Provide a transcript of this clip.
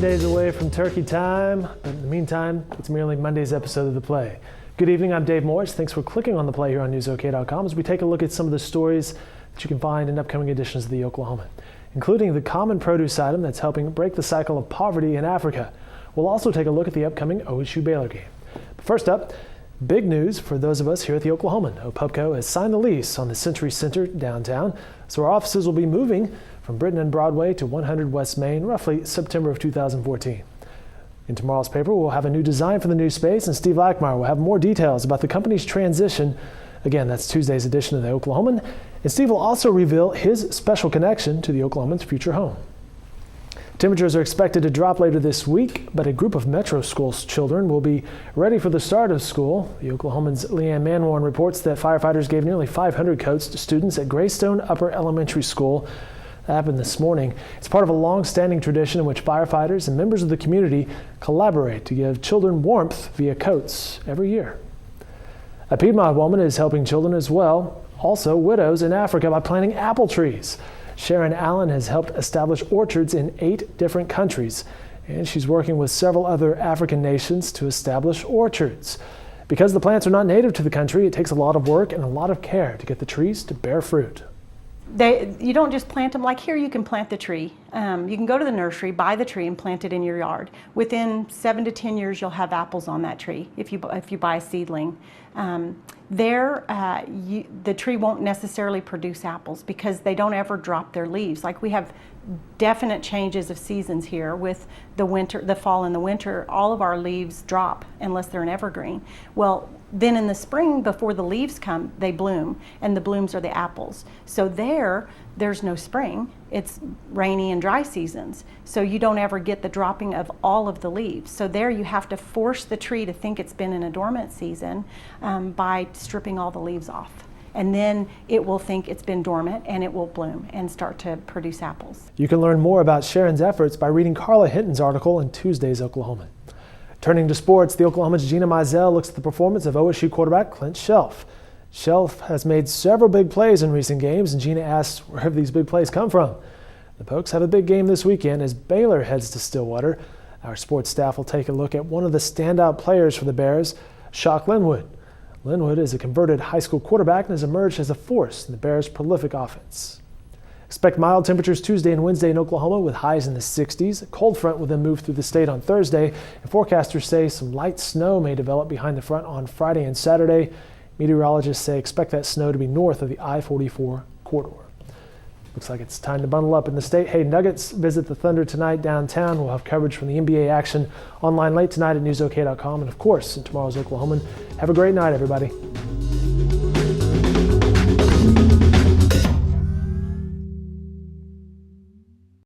days away from turkey time, but in the meantime, it's merely Monday's episode of The Play. Good evening, I'm Dave Morris. Thanks for clicking on The Play here on newsok.com as we take a look at some of the stories that you can find in upcoming editions of the Oklahoman, including the common produce item that's helping break the cycle of poverty in Africa. We'll also take a look at the upcoming OSU Baylor game. But first up, big news for those of us here at the Oklahoman. OPUBCO has signed the lease on the Century Center downtown, so our offices will be moving from Britton and Broadway to 100 West Main, roughly September of 2014. In tomorrow's paper, we'll have a new design for the new space, and Steve Lackmeyer will have more details about the company's transition. Again, that's Tuesday's edition of the Oklahoman, and Steve will also reveal his special connection to the Oklahoman's future home. Temperatures are expected to drop later this week, but a group of Metro School's children will be ready for the start of school. The Oklahoman's Leanne Manwarn reports that firefighters gave nearly 500 coats to students at Greystone Upper Elementary School. That happened this morning. It's part of a long-standing tradition in which firefighters and members of the community collaborate to give children warmth via coats every year. A Piedmont woman is helping children as well, also widows in Africa, by planting apple trees. Sharon Allen has helped establish orchards in 8 different countries, and she's working with several other African nations to establish orchards. Because the plants are not native to the country, it takes a lot of work and a lot of care to get the trees to bear fruit. You don't just plant them like here. You can plant the tree. You can go to the nursery, buy the tree, and plant it in your yard. Within 7 to 10 years, you'll have apples on that tree if you buy a seedling. The tree won't necessarily produce apples because they don't ever drop their leaves. Like we have definite changes of seasons here with the winter, the fall and the winter. All of our leaves drop unless they're an evergreen. Well, then in the spring, before the leaves come, they bloom, and the blooms are the apples. So there's no spring. It's rainy and dry seasons. So you don't ever get the dropping of all of the leaves. So there you have to force the tree to think it's been in a dormant season by stripping all the leaves off. And then it will think it's been dormant, and it will bloom and start to produce apples. You can learn more about Sharon's efforts by reading Carla Hinton's article in Tuesday's Oklahoman. Turning to sports, the Oklahoman's Gina Mizell looks at the performance of OSU quarterback Clint Shelf. Shelf has made several big plays in recent games, and Gina asks where have these big plays come from. The Pokes have a big game this weekend as Baylor heads to Stillwater. Our sports staff will take a look at one of the standout players for the Bears, Shock Linwood. Linwood is a converted high school quarterback and has emerged as a force in the Bears' prolific offense. Expect mild temperatures Tuesday and Wednesday in Oklahoma with highs in the 60s. A cold front will then move through the state on Thursday, and forecasters say some light snow may develop behind the front on Friday and Saturday. Meteorologists say expect that snow to be north of the I-44 corridor. Looks like it's time to bundle up in the state. Hey, Nuggets visit the Thunder tonight downtown. We'll have coverage from the NBA action online late tonight at newsok.com, and of course in tomorrow's Oklahoman. Have a great night, everybody.